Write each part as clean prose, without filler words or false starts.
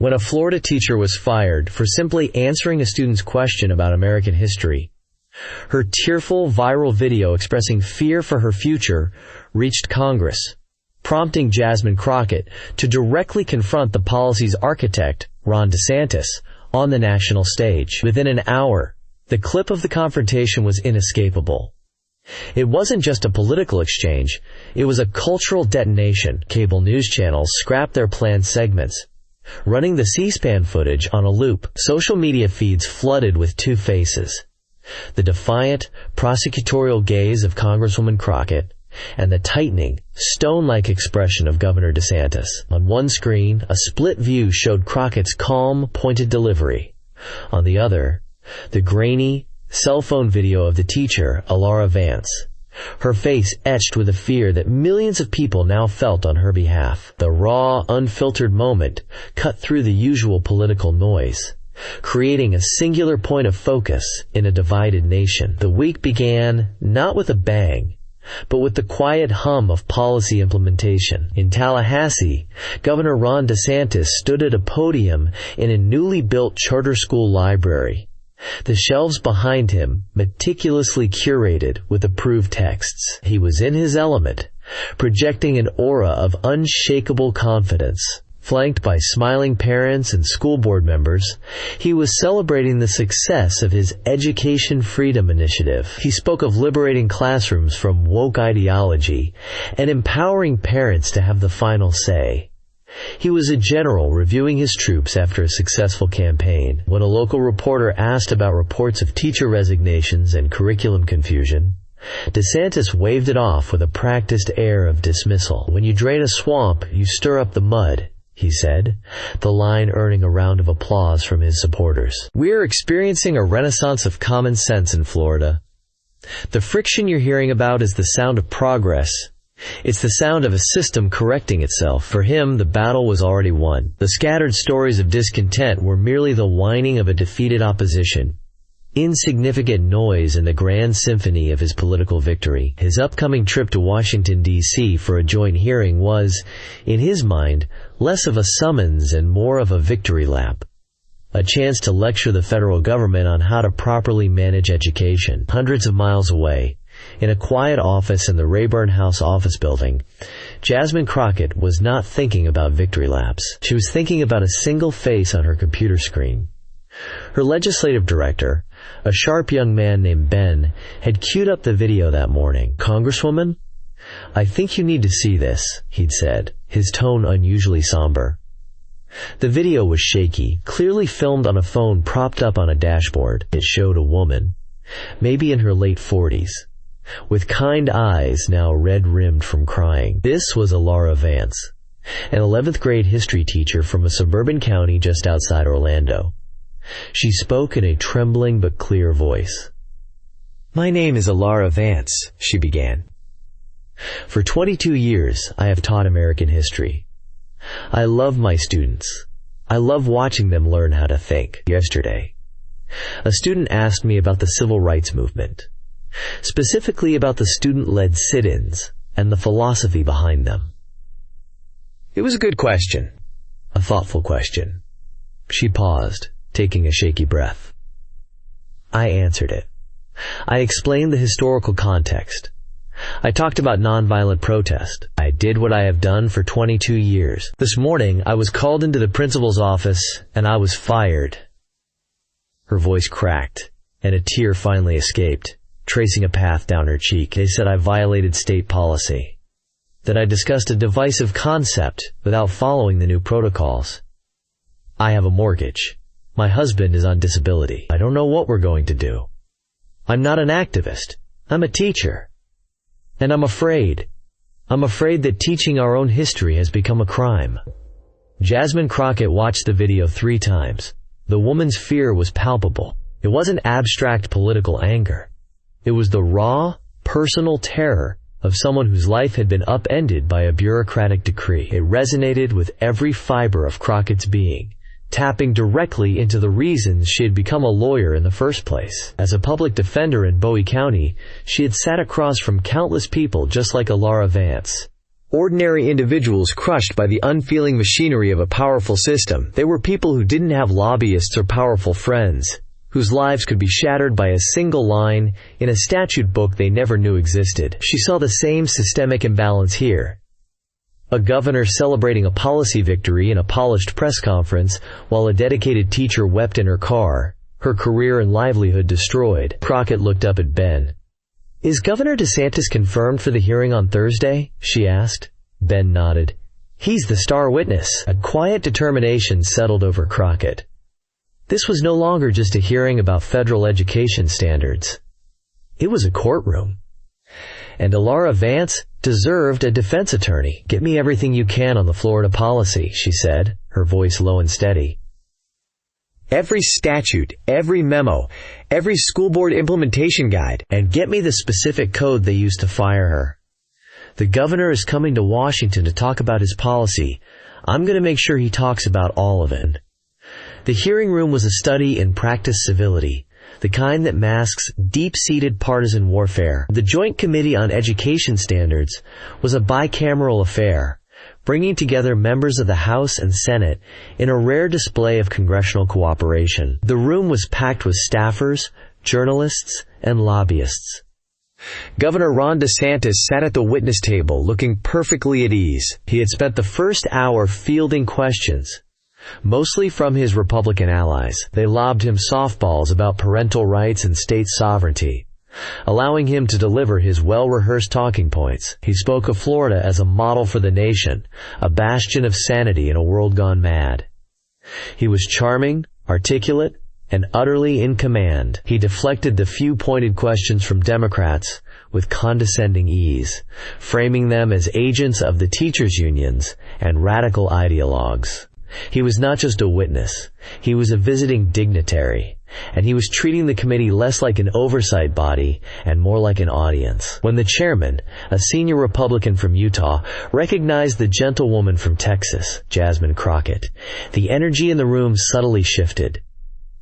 when a Florida teacher was fired for simply answering a student's question about American history. Her tearful viral video expressing fear for her future reached Congress, prompting Jasmine Crockett to directly confront the policy's architect, Ron DeSantis, on the national stage. Within an hour, the clip of the confrontation was inescapable. It wasn't just a political exchange, it was a cultural detonation. Cable news channels scrapped their planned segments, running the C-SPAN footage on a loop. Social media feeds flooded with two faces: the defiant, prosecutorial gaze of Congresswoman Crockett and the tightening, stone-like expression of Governor DeSantis. On one screen, a split view showed Crockett's calm, pointed delivery. On the other, the grainy, cell phone video of the teacher, Alara Vance, her face etched with a fear that millions of people now felt on her behalf. The raw, unfiltered moment cut through the usual political noise, creating a singular point of focus in a divided nation. The week began not with a bang, but with the quiet hum of policy implementation. In Tallahassee, Governor Ron DeSantis stood at a podium in a newly built charter school library, the shelves behind him meticulously curated with approved texts. He was in his element, projecting an aura of unshakable confidence. Flanked by smiling parents and school board members, he was celebrating the success of his Education Freedom Initiative. He spoke of liberating classrooms from woke ideology and empowering parents to have the final say. He was a general reviewing his troops after a successful campaign. When a local reporter asked about reports of teacher resignations and curriculum confusion, DeSantis waved it off with a practiced air of dismissal. "When you drain a swamp, you stir up the mud," he said, the line earning a round of applause from his supporters. "We're experiencing a renaissance of common sense in Florida. The friction you're hearing about is the sound of progress. It's the sound of a system correcting itself." For him, the battle was already won. The scattered stories of discontent were merely the whining of a defeated opposition, insignificant noise in the grand symphony of his political victory. His upcoming trip to Washington, D.C. for a joint hearing was, in his mind, less of a summons and more of a victory lap, a chance to lecture the federal government on how to properly manage education. Hundreds of miles away, in a quiet office in the Rayburn House office building, Jasmine Crockett was not thinking about victory laps. She was thinking about a single face on her computer screen. Her legislative director, a sharp young man named Ben, had queued up the video that morning. "Congresswoman, I think you need to see this," he'd said, his tone unusually somber. The video was shaky, clearly filmed on a phone propped up on a dashboard. It showed a woman, maybe in her late 40s, with kind eyes now red-rimmed from crying. This was Alara Vance, an 11th grade history teacher from a suburban county just outside Orlando. She spoke in a trembling but clear voice. "My name is Alara Vance," she began. "For 22 years, I have taught American history. I love my students. I love watching them learn how to think." Yesterday, a student asked me about the civil rights movement, specifically about the student-led sit-ins and the philosophy behind them. It was a good question, a thoughtful question. She paused, taking a shaky breath. I answered it. I explained the historical context. I talked about nonviolent protest. I did what I have done for 22 years. This morning, I was called into the principal's office, and I was fired. Her voice cracked, and a tear finally escaped, tracing a path down her cheek. They said I violated state policy, that I discussed a divisive concept without following the new protocols. I have a mortgage. My husband is on disability. I don't know what we're going to do. I'm not an activist. I'm a teacher. And I'm afraid. I'm afraid that teaching our own history has become a crime. Jasmine Crockett watched the video 3 times. The woman's fear was palpable. It wasn't abstract political anger. It was the raw, personal terror of someone whose life had been upended by a bureaucratic decree. It resonated with every fiber of Crockett's being, tapping directly into the reasons she had become a lawyer in the first place. As a public defender in Bowie County, she had sat across from countless people just like Alara Vance, Ordinary individuals crushed by the unfeeling machinery of a powerful system. They were people who didn't have lobbyists or powerful friends, whose lives could be shattered by a single line in a statute book they never knew existed. She saw the same systemic imbalance here. A governor celebrating a policy victory in a polished press conference, while a dedicated teacher wept in her car, her career and livelihood destroyed. Crockett looked up at Ben. "Is Governor DeSantis confirmed for the hearing on Thursday?" she asked. Ben nodded. "He's the star witness." A quiet determination settled over Crockett. This was no longer just a hearing about federal education standards. It was a courtroom. And Alara Vance deserved a defense attorney. "Get me everything you can on the Florida policy," she said, her voice low and steady. "Every statute, every memo, every school board implementation guide, and get me the specific code they used to fire her. The governor is coming to Washington to talk about his policy. I'm going to make sure he talks about all of it." The hearing room was a study in practice civility, the kind that masks deep-seated partisan warfare. The Joint Committee on Education Standards was a bicameral affair, bringing together members of the House and Senate in a rare display of congressional cooperation. The room was packed with staffers, journalists, and lobbyists. Governor Ron DeSantis sat at the witness table looking perfectly at ease. He had spent the first hour fielding questions, mostly from his Republican allies. They lobbed him softballs about parental rights and state sovereignty, allowing him to deliver his well-rehearsed talking points. He spoke of Florida as a model for the nation, a bastion of sanity in a world gone mad. He was charming, articulate, and utterly in command. He deflected the few pointed questions from Democrats with condescending ease, framing them as agents of the teachers' unions and radical ideologues. He was not just a witness, he was a visiting dignitary, and he was treating the committee less like an oversight body and more like an audience. When the chairman, a senior Republican from Utah, recognized the gentlewoman from Texas, Jasmine Crockett, the energy in the room subtly shifted.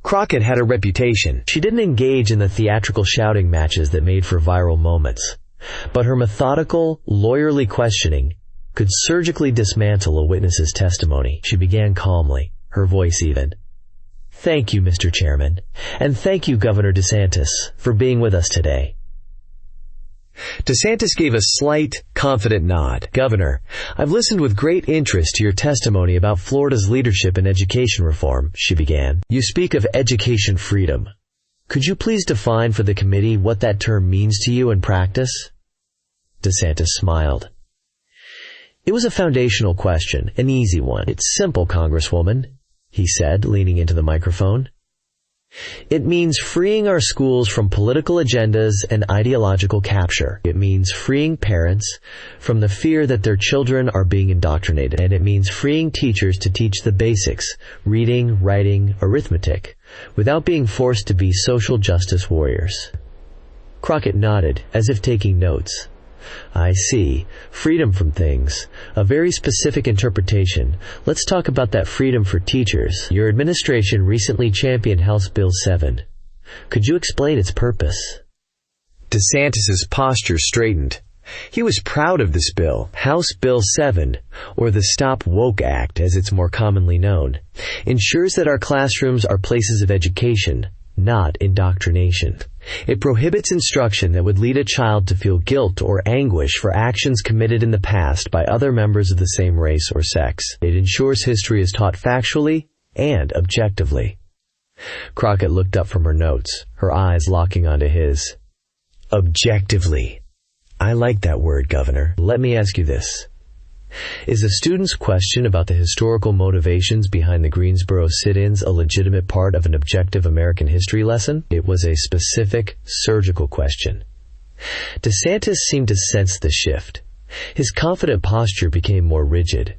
Crockett had a reputation. She didn't engage in the theatrical shouting matches that made for viral moments, but her methodical, lawyerly questioning could surgically dismantle a witness's testimony. She began calmly, her voice even. "Thank you, Mr. Chairman, and thank you, Governor DeSantis, for being with us today." DeSantis gave a slight, confident nod. "Governor, I've listened with great interest to your testimony about Florida's leadership in education reform," she began. "You speak of education freedom. Could you please define for the committee what that term means to you in practice?" DeSantis smiled. "It was a foundational question, an easy one. It's simple, Congresswoman," he said, leaning into the microphone. "It means freeing our schools from political agendas and ideological capture. It means freeing parents from the fear that their children are being indoctrinated. And it means freeing teachers to teach the basics, reading, writing, arithmetic, without being forced to be social justice warriors." Crockett nodded, as if taking notes. "I see. Freedom from things. A very specific interpretation. Let's talk about that freedom for teachers. Your administration recently championed House Bill 7. Could you explain its purpose?" DeSantis's posture straightened. He was proud of this bill. House Bill 7, or the Stop Woke Act as it's more commonly known, ensures that our classrooms are places of education, not indoctrination. It prohibits instruction that would lead a child to feel guilt or anguish for actions committed in the past by other members of the same race or sex. It ensures history is taught factually and objectively. Crockett looked up from her notes, her eyes locking onto his. "Objectively. I like that word, Governor. Let me ask you this. Is the student's question about the historical motivations behind the Greensboro sit-ins a legitimate part of an objective American history lesson?" It was a specific, surgical question. DeSantis seemed to sense the shift. His confident posture became more rigid.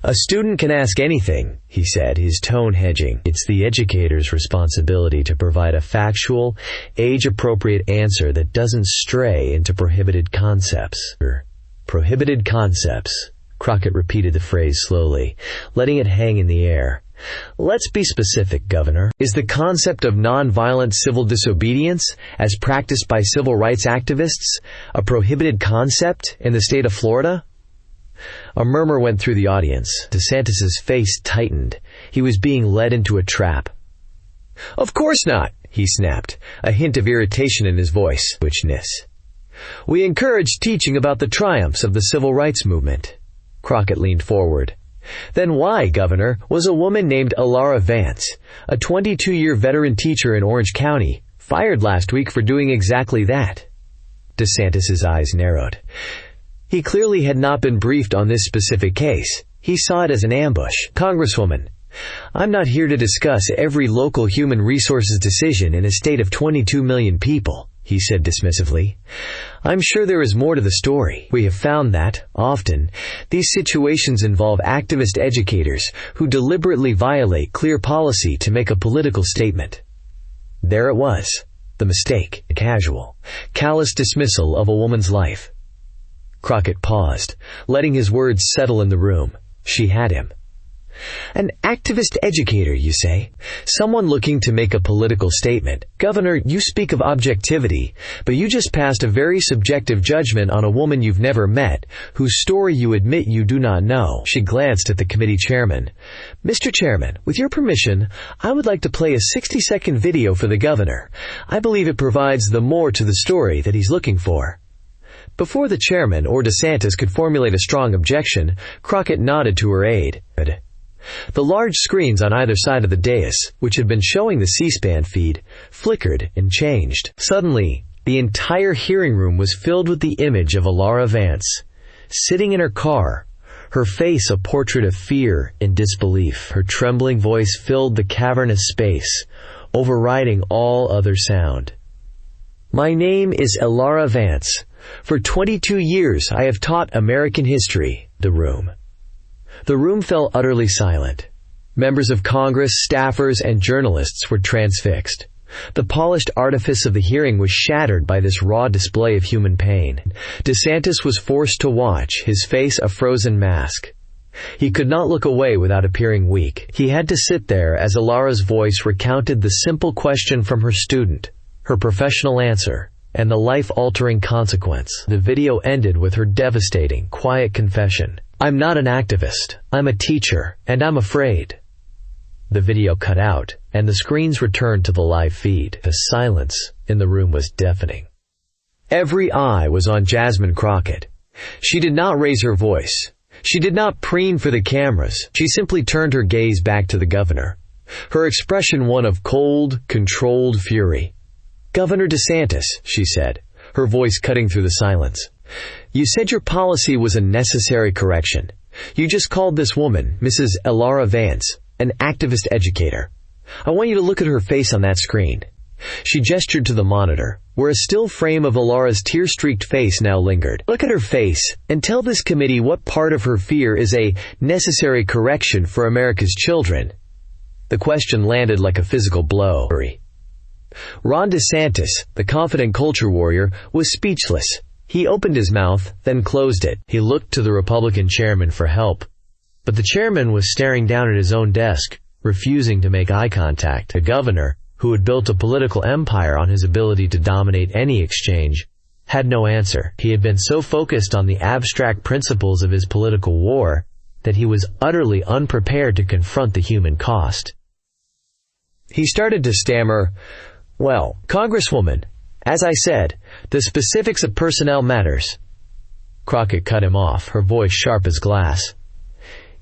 "A student can ask anything," he said, his tone hedging. "It's the educator's responsibility to provide a factual, age-appropriate answer that doesn't stray into prohibited concepts." "Prohibited concepts." Crockett repeated the phrase slowly, letting it hang in the air. "Let's be specific, Governor. Is the concept of nonviolent civil disobedience, as practiced by civil rights activists, a prohibited concept in the state of Florida?" A murmur went through the audience. DeSantis's face tightened. He was being led into a trap. "Of course not," he snapped, a hint of irritation in his voice. "We encourage teaching about the triumphs of the civil rights movement." Crockett leaned forward. "Then why, Governor, was a woman named Elara Vance, a 22-year veteran teacher in Orange County, fired last week for doing exactly that?" DeSantis's eyes narrowed. He clearly had not been briefed on this specific case. He saw it as an ambush. "Congresswoman, I'm not here to discuss every local human resources decision in a state of 22 million people," he said dismissively. "I'm sure there is more to the story. We have found that, often, these situations involve activist educators who deliberately violate clear policy to make a political statement." There it was. The mistake, a casual, callous dismissal of a woman's life. Crockett paused, letting his words settle in the room. She had him. "An activist educator, you say? Someone looking to make a political statement. Governor, you speak of objectivity, but you just passed a very subjective judgment on a woman you've never met, whose story you admit you do not know." She glanced at the committee chairman. "Mr. Chairman, with your permission, I would like to play a 60-second video for the governor. I believe it provides the more to the story that he's looking for." Before the chairman or DeSantis could formulate a strong objection, Crockett nodded to her aide. The large screens on either side of the dais, which had been showing the C-SPAN feed, flickered and changed. Suddenly, the entire hearing room was filled with the image of Elara Vance, sitting in her car, her face a portrait of fear and disbelief. Her trembling voice filled the cavernous space, overriding all other sound. "My name is Elara Vance. For 22 years I have taught American history." The room fell utterly silent. Members of Congress, staffers, and journalists were transfixed. The polished artifice of the hearing was shattered by this raw display of human pain. DeSantis was forced to watch, his face a frozen mask. He could not look away without appearing weak. He had to sit there as Elara's voice recounted the simple question from her student, her professional answer, and the life-altering consequence. The video ended with her devastating, quiet confession. "I'm not an activist. I'm a teacher, and I'm afraid." The video cut out, and the screens returned to the live feed. The silence in the room was deafening. Every eye was on Jasmine Crockett. She did not raise her voice. She did not preen for the cameras. She simply turned her gaze back to the governor, her expression one of cold, controlled fury. "Governor DeSantis," she said, her voice cutting through the silence, "you said your policy was a necessary correction. You just called this woman, Mrs. Elara Vance, an activist educator. I want you to look at her face on that screen." She gestured to the monitor, where a still frame of Elara's tear-streaked face now lingered. "Look at her face, and tell this committee what part of her fear is a necessary correction for America's children." The question landed like a physical blow. Ron DeSantis, the confident culture warrior, was speechless. He opened his mouth, then closed it. He looked to the Republican chairman for help. But the chairman was staring down at his own desk, refusing to make eye contact. The governor, who had built a political empire on his ability to dominate any exchange, had no answer. He had been so focused on the abstract principles of his political war that he was utterly unprepared to confront the human cost. He started to stammer, "Well, Congresswoman, as I said, the specifics of personnel matters." Crockett cut him off, her voice sharp as glass.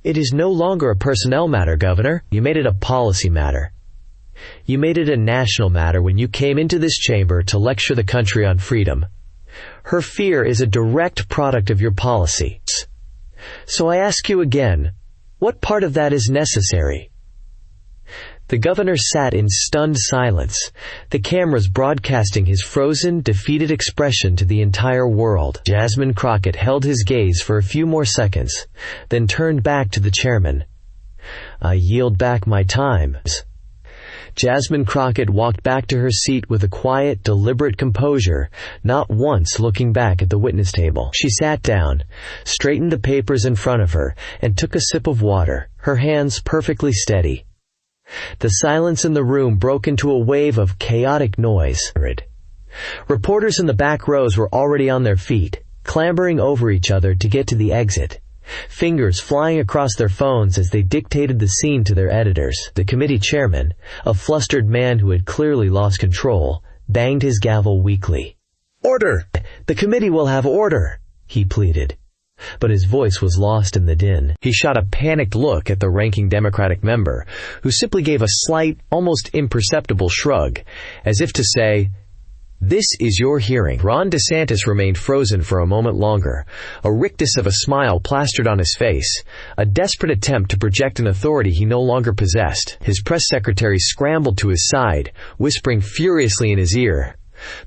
"It is no longer a personnel matter, Governor. You made it a policy matter. You made it a national matter when you came into this chamber to lecture the country on freedom. Her fear is a direct product of your policy. So I ask you again, what part of that is necessary?" The governor sat in stunned silence, the cameras broadcasting his frozen, defeated expression to the entire world. Jasmine Crockett held his gaze for a few more seconds, then turned back to the chairman. "I yield back my time." Jasmine Crockett walked back to her seat with a quiet, deliberate composure, not once looking back at the witness table. She sat down, straightened the papers in front of her, and took a sip of water, her hands perfectly steady. The silence in the room broke into a wave of chaotic noise. Reporters in the back rows were already on their feet, clambering over each other to get to the exit. fingers flying across their phones as they dictated the scene to their editors. The committee chairman, a flustered man who had clearly lost control, banged his gavel weakly. "Order! The committee will have order," he pleaded. But his voice was lost in the din. He shot a panicked look at the ranking Democratic member, who simply gave a slight, almost imperceptible shrug, as if to say, "This is your hearing." Ron DeSantis remained frozen for a moment longer, a rictus of a smile plastered on his face, a desperate attempt to project an authority he no longer possessed. His press secretary scrambled to his side, whispering furiously in his ear.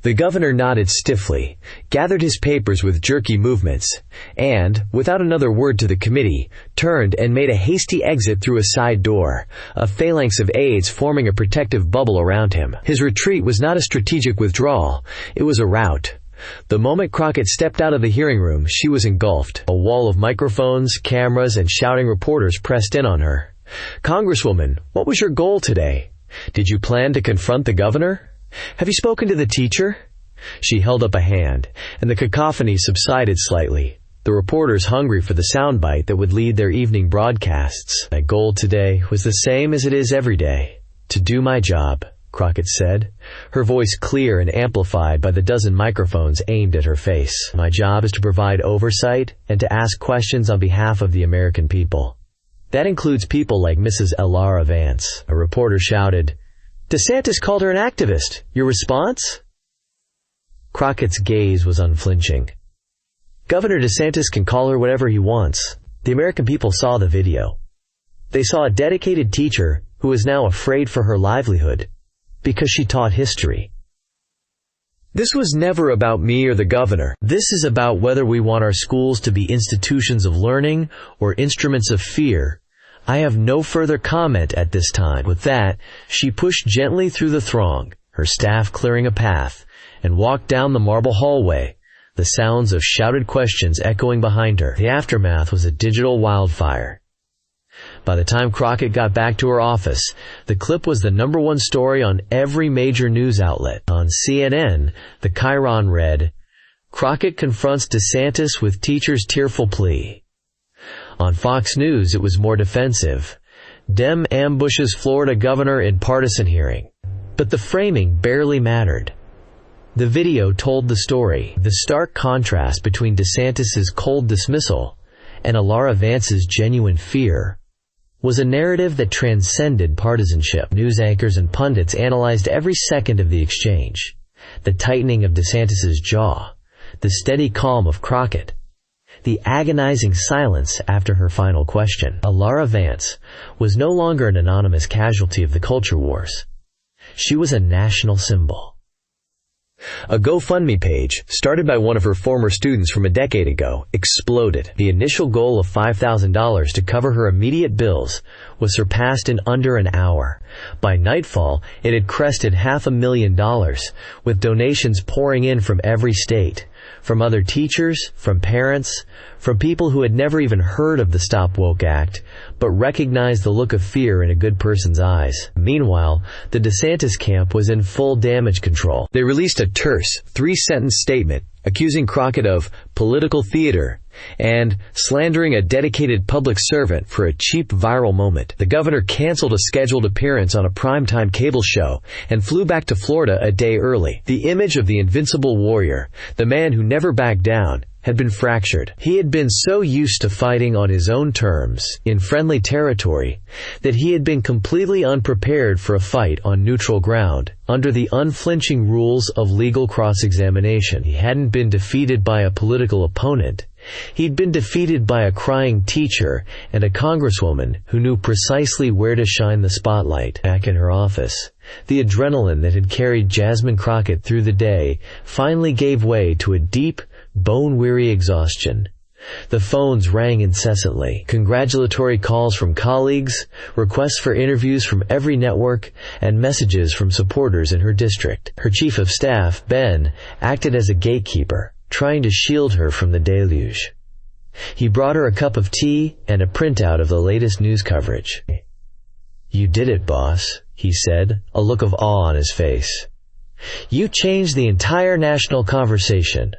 The governor nodded stiffly, gathered his papers with jerky movements, and, without another word to the committee, turned and made a hasty exit through a side door, a phalanx of aides forming a protective bubble around him. His retreat was not a strategic withdrawal, it was a rout. The moment Crockett stepped out of the hearing room, she was engulfed. A wall of microphones, cameras, and shouting reporters pressed in on her. "Congresswoman, what was your goal today? Did you plan to confront the governor? Have you spoken to the teacher?" She held up a hand, and the cacophony subsided slightly, the reporters hungry for the soundbite that would lead their evening broadcasts. "My goal today was the same as it is every day, to do my job," Crockett said, her voice clear and amplified by the dozen microphones aimed at her face. "My job is to provide oversight and to ask questions on behalf of the American people. That includes people like Mrs. Elara Vance." A reporter shouted, "DeSantis called her an activist. Your response?" Crockett's gaze was unflinching. "Governor DeSantis can call her whatever he wants. The American people saw the video. They saw a dedicated teacher who is now afraid for her livelihood because she taught history. This was never about me or the governor. This is about whether we want our schools to be institutions of learning or instruments of fear. I have no further comment at this time." With that, she pushed gently through the throng, her staff clearing a path, and walked down the marble hallway, the sounds of shouted questions echoing behind her. The aftermath was a digital wildfire. By the time Crockett got back to her office, the clip was the #1 story on every major news outlet. On CNN, the chyron read, "Crockett confronts DeSantis with teacher's tearful plea." On Fox News, it was more defensive. "Dem ambushes Florida governor in partisan hearing." But the framing barely mattered. The video told the story. The stark contrast between DeSantis's cold dismissal and Elara Vance's genuine fear was a narrative that transcended partisanship. News anchors and pundits analyzed every second of the exchange. The tightening of DeSantis's jaw, the steady calm of Crockett, the agonizing silence after her final question. Elara Vance was no longer an anonymous casualty of the culture wars. She was a national symbol. A GoFundMe page, started by one of her former students from a decade ago, exploded. The initial goal of $5,000 to cover her immediate bills was surpassed in under an hour. By nightfall, it had crested $500,000, with donations pouring in from every state. From other teachers, from parents, from people who had never even heard of the Stop Woke Act, but recognized the look of fear in a good person's eyes. Meanwhile, the DeSantis camp was in full damage control. They released a terse, 3-sentence statement accusing Crockett of political theater and slandering a dedicated public servant for a cheap viral moment. The governor canceled a scheduled appearance on a primetime cable show and flew back to Florida a day early. The image of the invincible warrior, the man who never backed down, had been fractured. He had been so used to fighting on his own terms, in friendly territory, that he had been completely unprepared for a fight on neutral ground, under the unflinching rules of legal cross-examination. He hadn't been defeated by a political opponent. He'd been defeated by a crying teacher and a congresswoman who knew precisely where to shine the spotlight. Back in her office, the adrenaline that had carried Jasmine Crockett through the day finally gave way to a deep, bone-weary exhaustion. The phones rang incessantly. Congratulatory calls from colleagues, requests for interviews from every network, and messages from supporters in her district. Her chief of staff, Ben, acted as a gatekeeper, trying to shield her from the deluge. He brought her a cup of tea and a printout of the latest news coverage. "You did it, boss," he said, a look of awe on his face. "You changed the entire national conversation."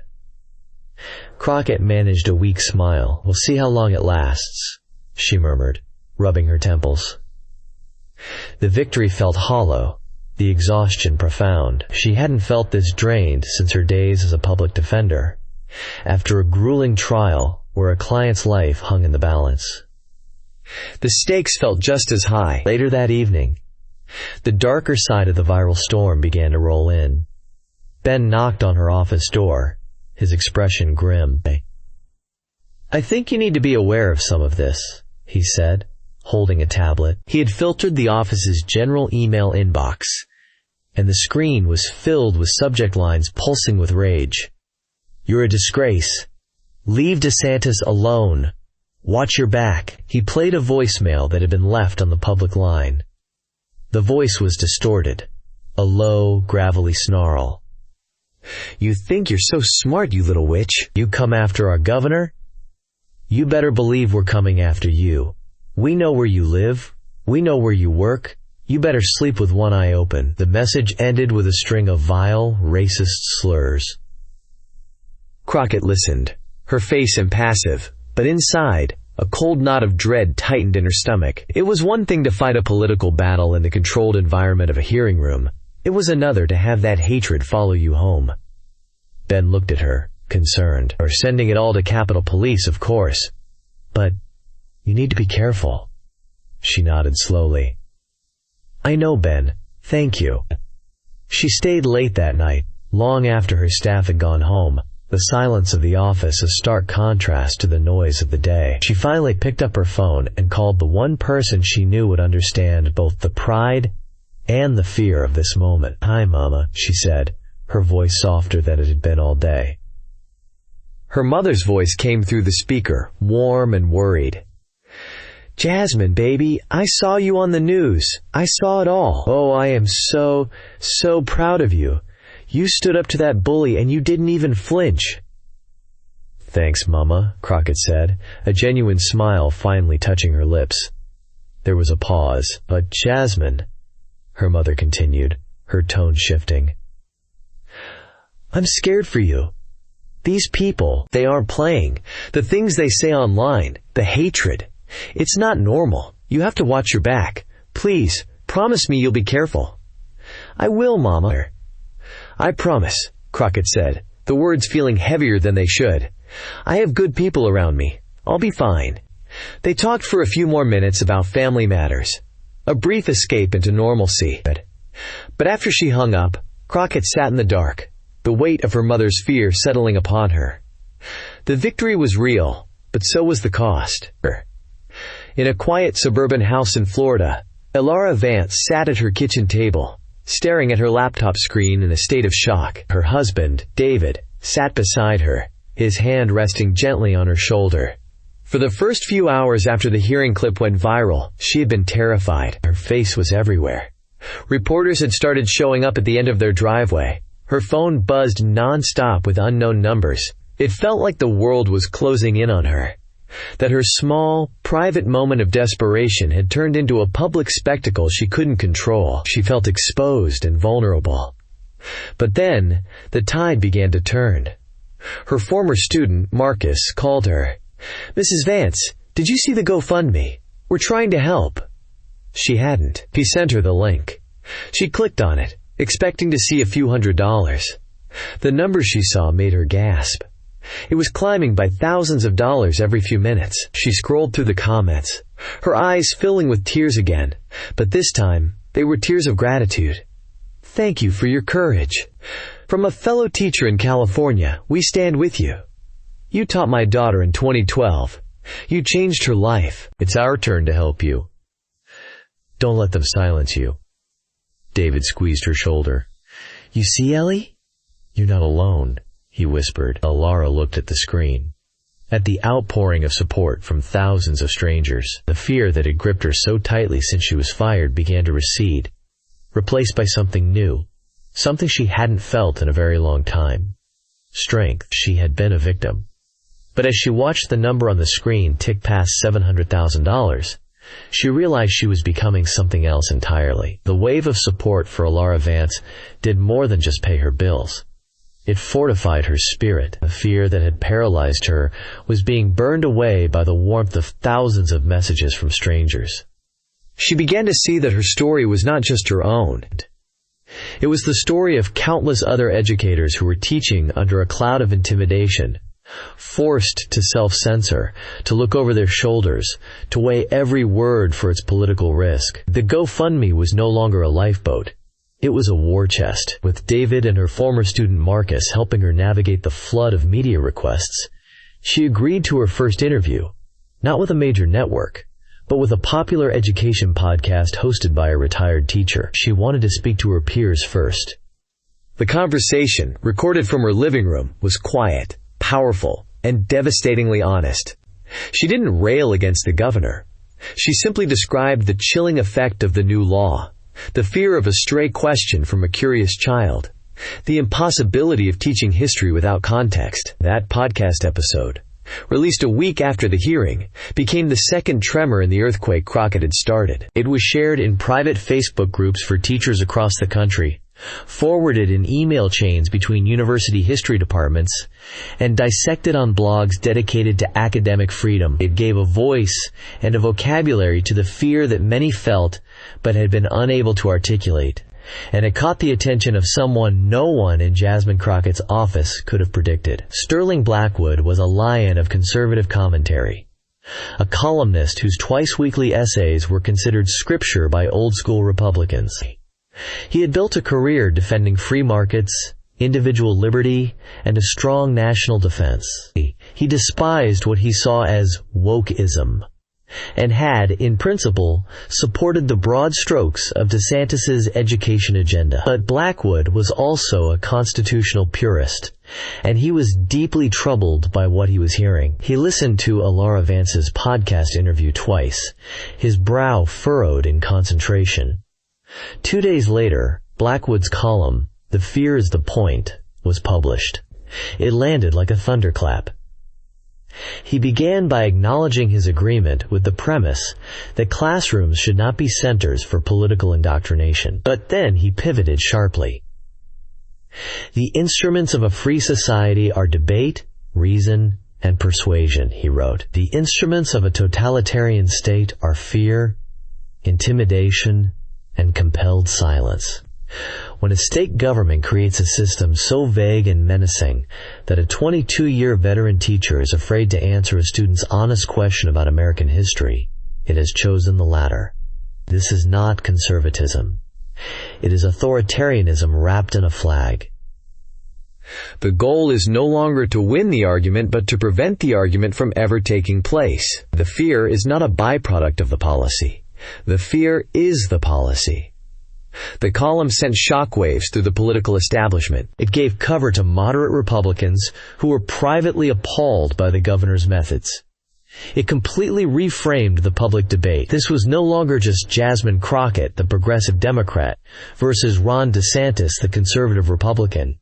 Crockett managed a weak smile. "We'll see how long it lasts," she murmured, rubbing her temples. The victory felt hollow, the exhaustion profound. She hadn't felt this drained since her days as a public defender, after a grueling trial where a client's life hung in the balance. The stakes felt just as high. Later that evening, the darker side of the viral storm began to roll in. Ben knocked on her office door, his expression grim. "I think you need to be aware of some of this," he said, holding a tablet. He had filtered the office's general email inbox, and the screen was filled with subject lines pulsing with rage. "You're a disgrace. Leave DeSantis alone. Watch your back." He played a voicemail that had been left on the public line. The voice was distorted, a low, gravelly snarl. "You think you're so smart, you little witch? You come after our governor? You better believe we're coming after you. We know where you live. We know where you work. You better sleep with one eye open." The message ended with a string of vile, racist slurs. Crockett listened, her face impassive, but inside, a cold knot of dread tightened in her stomach. It was one thing to fight a political battle in the controlled environment of a hearing room. It was another to have that hatred follow you home. Ben looked at her, concerned. "Or sending it all to Capitol Police, of course. But you need to be careful." She nodded slowly. "I know, Ben. Thank you." She stayed late that night, long after her staff had gone home, the silence of the office a stark contrast to the noise of the day. She finally picked up her phone and called the one person she knew would understand both the pride and the fear of this moment. "Hi, Mama," she said, her voice softer than it had been all day. Her mother's voice came through the speaker, warm and worried. "Jasmine, baby, I saw you on the news. I saw it all. Oh, I am so proud of you. You stood up to that bully and you didn't even flinch." "Thanks, Mama," Crockett said, a genuine smile finally touching her lips. There was a pause. "But Jasmine," her mother continued, her tone shifting, "I'm scared for you. These people, they aren't playing. The things they say online, the hatred. It's not normal. You have to watch your back. Please, promise me you'll be careful." "I will, Mama." "I promise," Crockett said, the words feeling heavier than they should. "I have good people around me. I'll be fine." They talked for a few more minutes about family matters, a brief escape into normalcy. But after she hung up, Crockett sat in the dark, the weight of her mother's fear settling upon her. The victory was real, but so was the cost. In a quiet suburban house in Florida, Elara Vance sat at her kitchen table, staring at her laptop screen in a state of shock. Her husband, David, sat beside her, his hand resting gently on her shoulder. For the first few hours after the hearing clip went viral, she had been terrified. Her face was everywhere. Reporters had started showing up at the end of their driveway. Her phone buzzed non-stop with unknown numbers. It felt like the world was closing in on her, that her small, private moment of desperation had turned into a public spectacle she couldn't control. She felt exposed and vulnerable. But then, the tide began to turn. Her former student, Marcus, called her. "Mrs. Vance, did you see the GoFundMe? We're trying to help." She hadn't. He sent her the link. She clicked on it, expecting to see a few $100s. The numbers she saw made her gasp. It was climbing by thousands of dollars every few minutes. She scrolled through the comments, her eyes filling with tears again, but this time they were tears of gratitude. "Thank you for your courage. From a fellow teacher in California, we stand with you. You taught my daughter in 2012. You changed her life. It's our turn to help you. Don't let them silence you." David squeezed her shoulder. "You see, Ellie? You're not alone," he whispered. Elara looked at the screen, at the outpouring of support from thousands of strangers. The fear that had gripped her so tightly since she was fired began to recede, replaced by something new, something she hadn't felt in a very long time. Strength. She had been a victim. But as she watched the number on the screen tick past $700,000, she realized she was becoming something else entirely. The wave of support for Elara Vance did more than just pay her bills. It fortified her spirit. The fear that had paralyzed her was being burned away by the warmth of thousands of messages from strangers. She began to see that her story was not just her own. It was the story of countless other educators who were teaching under a cloud of intimidation, forced to self-censor, to look over their shoulders, to weigh every word for its political risk. The GoFundMe was no longer a lifeboat. It was a war chest, with David and her former student Marcus helping her navigate the flood of media requests. She agreed to her first interview, not with a major network, but with a popular education podcast hosted by a retired teacher. She wanted to speak to her peers first. The conversation, recorded from her living room, was quiet, powerful, and devastatingly honest. She didn't rail against the governor. She simply described the chilling effect of the new law, the fear of a stray question from a curious child, the impossibility of teaching history without context. That podcast episode, released a week after the hearing, became the second tremor in the earthquake Crockett had started. It was shared in private Facebook groups for teachers across the country, forwarded in email chains between university history departments, and dissected on blogs dedicated to academic freedom. It gave a voice and a vocabulary to the fear that many felt but had been unable to articulate, and it caught the attention of someone no one in Jasmine Crockett's office could have predicted. Sterling Blackwood was a lion of conservative commentary, a columnist whose twice-weekly essays were considered scripture by old-school Republicans. He had built a career defending free markets, individual liberty, and a strong national defense. He despised what he saw as wokeism, and had, in principle, supported the broad strokes of DeSantis's education agenda. But Blackwood was also a constitutional purist, and he was deeply troubled by what he was hearing. He listened to Alara Vance's podcast interview twice, his brow furrowed in concentration. 2 days later, Blackwood's column, "The Fear is the Point," was published. It landed like a thunderclap. He began by acknowledging his agreement with the premise that classrooms should not be centers for political indoctrination. But then he pivoted sharply. "The instruments of a free society are debate, reason, and persuasion," he wrote. "The instruments of a totalitarian state are fear, intimidation, and compelled silence. When a state government creates a system so vague and menacing that a 22-year veteran teacher is afraid to answer a student's honest question about American history, it has chosen the latter. This is not conservatism. It is authoritarianism wrapped in a flag." The goal is no longer to win the argument, but to prevent the argument from ever taking place. The fear is not a byproduct of the policy. The fear is the policy. The column sent shockwaves through the political establishment. It gave cover to moderate Republicans who were privately appalled by the governor's methods. It completely reframed the public debate. This was no longer just Jasmine Crockett, the progressive Democrat, versus Ron DeSantis, the conservative Republican.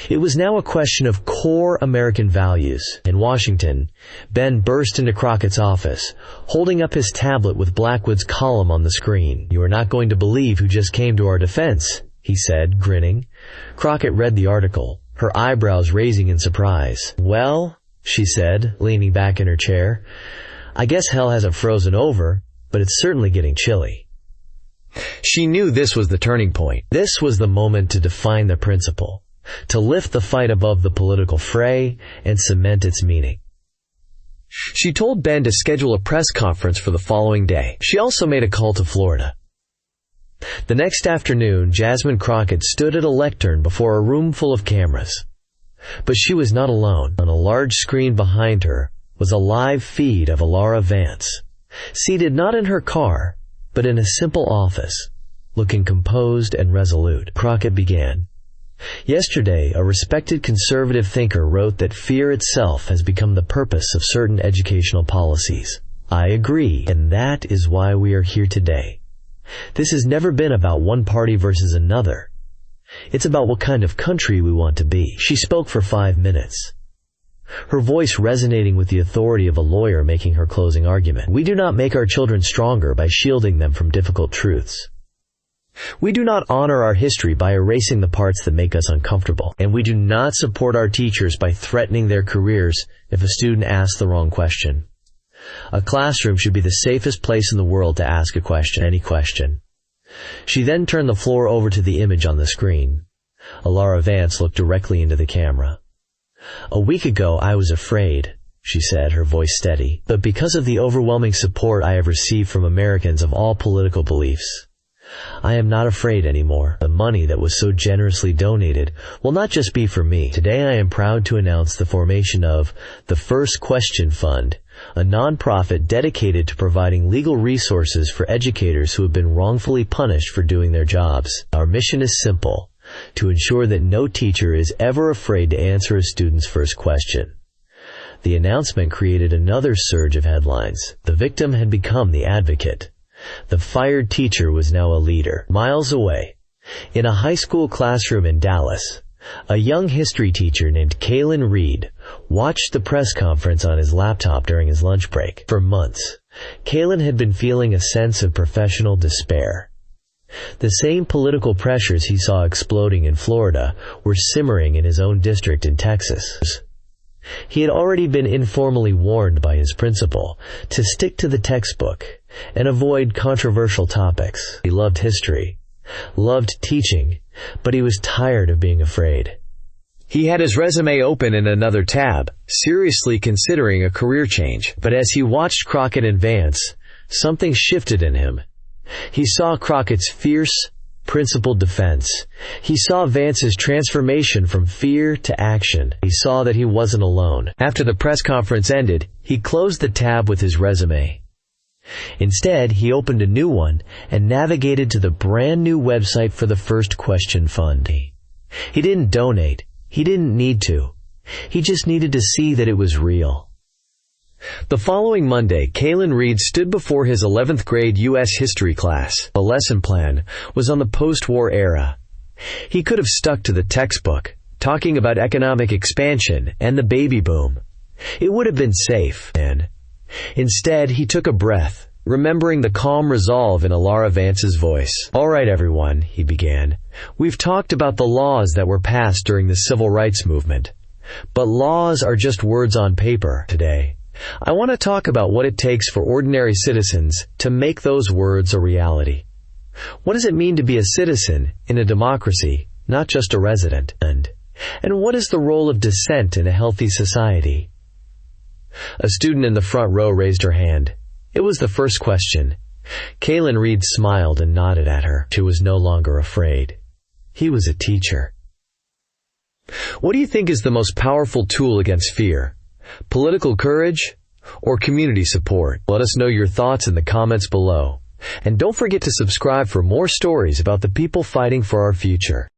It was now a question of core American values. In Washington, Ben burst into Crockett's office, holding up his tablet with Blackwood's column on the screen. "You are not going to believe who just came to our defense," he said, grinning. Crockett read the article, her eyebrows raising in surprise. "Well," she said, leaning back in her chair, "I guess hell hasn't frozen over, but it's certainly getting chilly." She knew this was the turning point. This was the moment to define the principle, to lift the fight above the political fray and cement its meaning. She told Ben to schedule a press conference for the following day. She also made a call to Florida. The next afternoon, Jasmine Crockett stood at a lectern before a room full of cameras. But she was not alone. On a large screen behind her was a live feed of Alara Vance, seated not in her car, but in a simple office, looking composed and resolute. Crockett began. "Yesterday, a respected conservative thinker wrote that fear itself has become the purpose of certain educational policies. I agree, and that is why we are here today. This has never been about one party versus another. It's about what kind of country we want to be." She spoke for 5 minutes, her voice resonating with the authority of a lawyer making her closing argument. "We do not make our children stronger by shielding them from difficult truths. We do not honor our history by erasing the parts that make us uncomfortable, and we do not support our teachers by threatening their careers if a student asks the wrong question. A classroom should be the safest place in the world to ask a question, any question. She then turned the floor over to the image on the screen. Alara Vance looked directly into the camera. "A week ago I was afraid," she said, her voice steady, "but because of the overwhelming support I have received from Americans of all political beliefs, I am not afraid anymore. The money that was so generously donated will not just be for me. Today I am proud to announce the formation of the First Question Fund, a nonprofit dedicated to providing legal resources for educators who have been wrongfully punished for doing their jobs. Our mission is simple: to ensure that no teacher is ever afraid to answer a student's first question." The announcement created another surge of headlines. The victim had become the advocate. The fired teacher was now a leader. Miles away, in a high school classroom in Dallas, a young history teacher named Kalen Reed watched the press conference on his laptop during his lunch break. For months, Kalen had been feeling a sense of professional despair. The same political pressures he saw exploding in Florida were simmering in his own district in Texas. He had already been informally warned by his principal to stick to the textbook and avoid controversial topics. He loved history, loved teaching, but he was tired of being afraid. He had his resume open in another tab, seriously considering a career change. But as he watched Crockett and Vance, something shifted in him. He saw Crockett's fierce, principled defense. He saw Vance's transformation from fear to action. He saw that he wasn't alone. After the press conference ended, he closed the tab with his resume. Instead, he opened a new one and navigated to the brand new website for the First Question Fund. He didn't donate. He didn't need to. He just needed to see that it was real. The following Monday, Kalen Reed stood before his 11th grade U.S. history class. The lesson plan was on the post-war era. He could have stuck to the textbook, talking about economic expansion and the baby boom. It would have been safe. And instead, he took a breath, remembering the calm resolve in Alara Vance's voice. "All right, everyone," he began. "We've talked about the laws that were passed during the civil rights movement. But laws are just words on paper. Today, I want to talk about what it takes for ordinary citizens to make those words a reality. What does it mean to be a citizen in a democracy, not just a resident? And what is the role of dissent in a healthy society?" A student in the front row raised her hand. It was the first question. Kalen Reed smiled and nodded at her. She was no longer afraid. He was a teacher. What do you think is the most powerful tool against fear? Political courage or community support? Let us know your thoughts in the comments below. And don't forget to subscribe for more stories about the people fighting for our future.